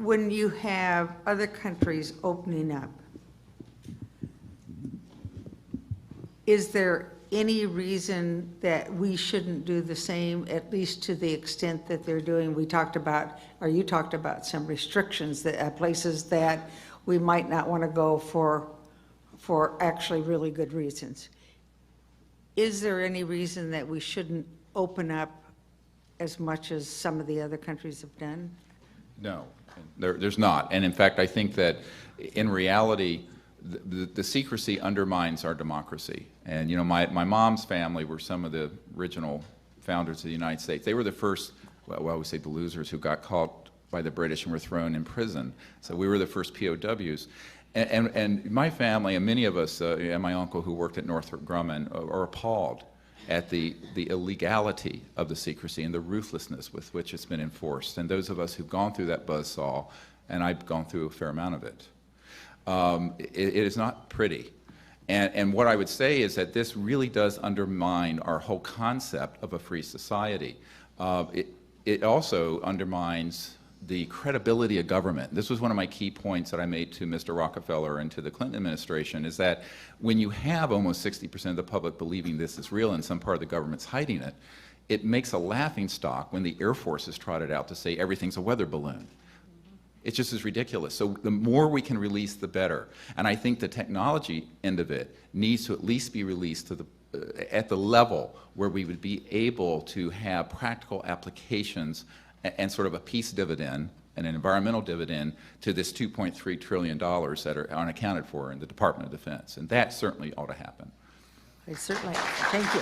when you have other countries opening up, is there any reason that we shouldn't do the same, at least to the extent that they're doing? We talked about, or you talked about some restrictions that places that we might not want to go for actually really good reasons. Is there any reason that we shouldn't open up as much as some of the other countries have done? No, there's not. And in fact, I think that in reality, the secrecy undermines our democracy. And you know, my mom's family were some of the original founders of the United States. They were the first, well, I always say the losers, who got caught by the British and were thrown in prison. So we were the first POWs. And my family, and many of us, and my uncle who worked at Northrop Grumman, are appalled at the illegality of the secrecy and the ruthlessness with which it's been enforced. And those of us who've gone through that buzzsaw, and I've gone through a fair amount of it, it is not pretty. And what I would say is that this really does undermine our whole concept of a free society. It also undermines the credibility of government. This was one of my key points that I made to Mr. Rockefeller and to the Clinton administration, is that when you have almost 60% of the public believing this is real and some part of the government's hiding it, it makes a laughingstock when the Air Force is trotted out to say everything's a weather balloon. It's just as ridiculous. So the more we can release, the better. And I think the technology end of it needs to at least be released to at the level where we would be able to have practical applications and sort of a peace dividend and an environmental dividend to this $2.3 trillion that are unaccounted for in the Department of Defense. And that certainly ought to happen. Certainly. Thank you.